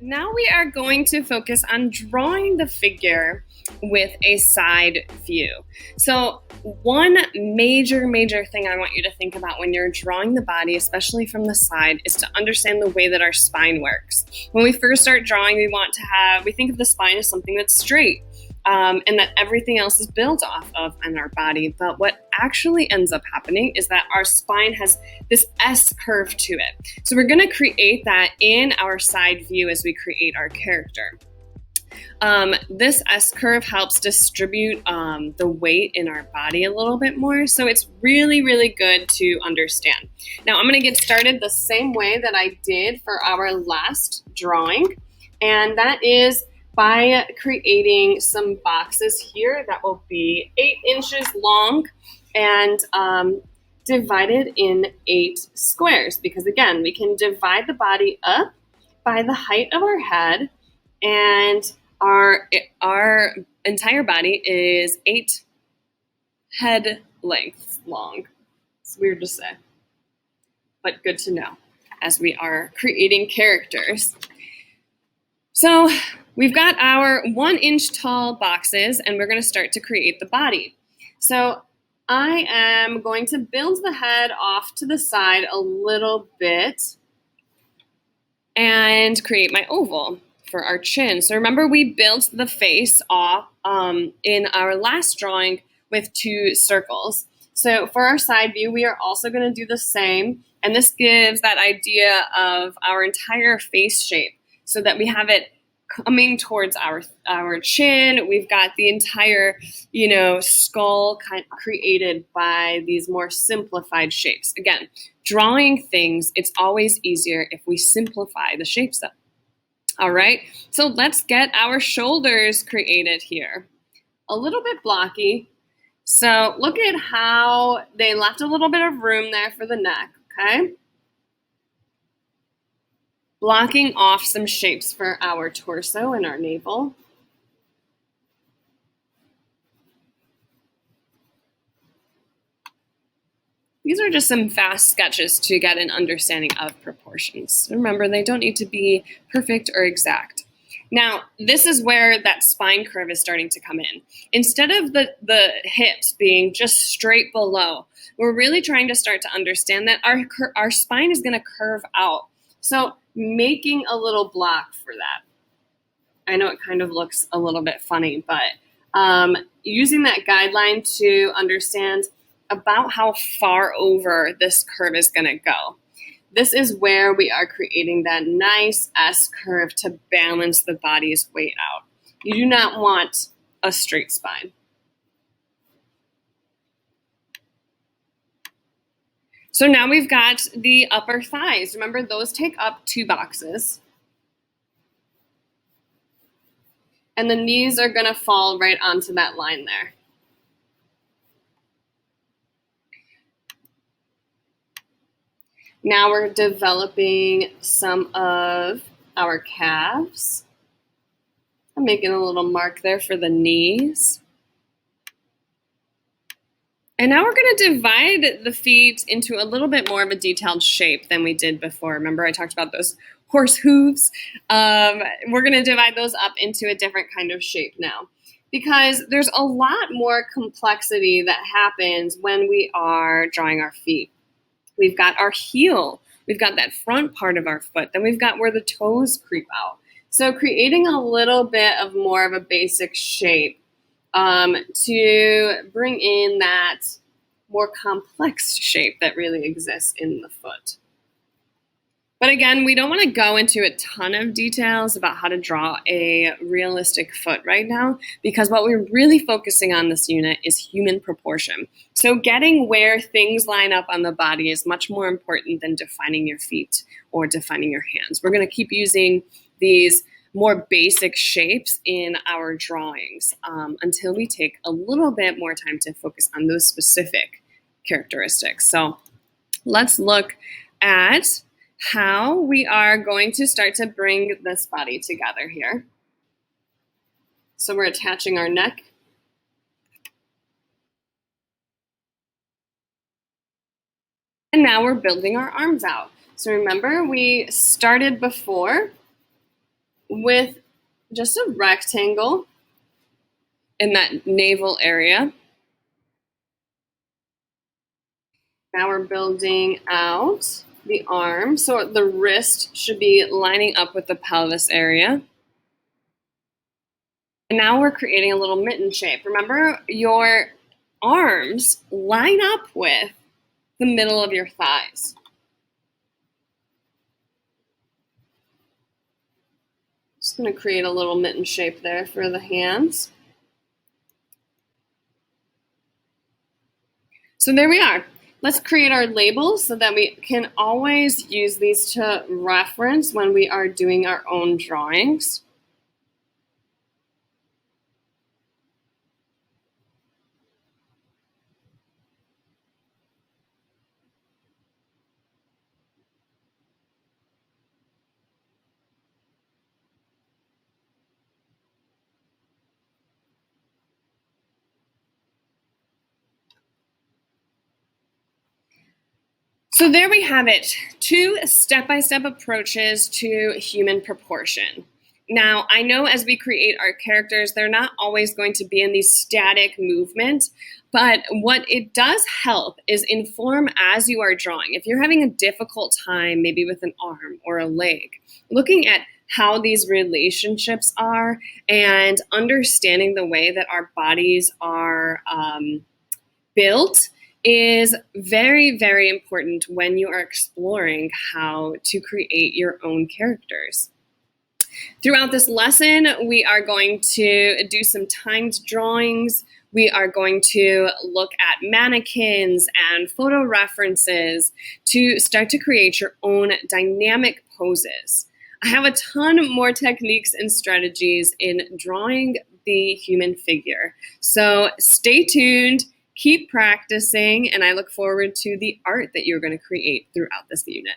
Now we are going to focus on drawing the figure with a side view. So one major thing I want you to think about when you're drawing the body, especially from the side, is to understand the way that our spine works. When we first start drawing, we think of the spine as something that's straight. And that everything else is built off of in our body. But what actually ends up happening is that our spine has this S curve to it. So we're going to create that in our side view as we create our character. This S curve helps distribute the weight in our body a little bit more. So it's really good to understand. Now I'm going to get started the same way that I did for our last drawing. And that is by creating some boxes here that will be 8 inches long and divided in 8 squares. Because again, we can divide the body up by the height of our head, and our entire body is 8 head lengths long. It's weird to say, but good to know as we are creating characters. So we've got our 1-inch tall boxes, and we're going to start to create the body. So I am going to build the head off to the side a little bit and create my oval for our chin. So remember, we built the face off in our last drawing with 2 circles. So for our side view, we are also going to do the same, and this gives that idea of our entire face shape, so that we have it coming towards our chin. We've got the entire, skull created by these more simplified shapes. Again, drawing things, it's always easier if we simplify the shapes up. All right, so let's get our shoulders created here. A little bit blocky. So look at how they left a little bit of room there for the neck, okay? Blocking off some shapes for our torso and our navel. These are just some fast sketches to get an understanding of proportions. Remember, they don't need to be perfect or exact. Now, this is where that spine curve is starting to come in. Instead of the hips being just straight below, we're really trying to start to understand that our spine is going to curve out. So making a little block for that. I know it kind of looks a little bit funny, but using that guideline to understand about how far over this curve is going to go. This is where we are creating that nice S curve to balance the body's weight out. You do not want a straight spine. So now we've got the upper thighs. Remember, those take up 2 boxes. And the knees are going to fall right onto that line there. Now we're developing some of our calves. I'm making a little mark there for the knees. And now we're going to divide the feet into a little bit more of a detailed shape than we did before. Remember, I talked about those horse hooves. We're going to divide those up into a different kind of shape now, because there's a lot more complexity that happens when we are drawing our feet. We've got our heel. We've got that front part of our foot. Then we've got where the toes creep out. So creating a little bit of more of a basic shape to bring in that more complex shape that really exists in the foot. But again, we don't want to go into a ton of details about how to draw a realistic foot right now, because what we're really focusing on this unit is human proportion. So getting where things line up on the body is much more important than defining your feet or defining your hands. We're going to keep using these more basic shapes in our drawings until we take a little bit more time to focus on those specific characteristics. So let's look at how we are going to start to bring this body together here. So we're attaching our neck. And now we're building our arms out. So remember, we started before with just a rectangle in that navel area. Now we're building out the arm. So the wrist should be lining up with the pelvis area. And now we're creating a little mitten shape. Remember, your arms line up with the middle of your thighs. Just going to create a little mitten shape there for the hands. So there we are. Let's create our labels so that we can always use these to reference when we are doing our own drawings. So there we have it, 2 step-by-step approaches to human proportion. Now, I know as we create our characters, they're not always going to be in these static movement, but what it does help is inform as you are drawing. If you're having a difficult time, maybe with an arm or a leg, looking at how these relationships are and understanding the way that our bodies are built is very, very important when you are exploring how to create your own characters. Throughout this lesson, we are going to do some timed drawings. We are going to look at mannequins and photo references to start to create your own dynamic poses. I have a ton more techniques and strategies in drawing the human figure. So stay tuned. Keep practicing, and I look forward to the art that you're going to create throughout this unit.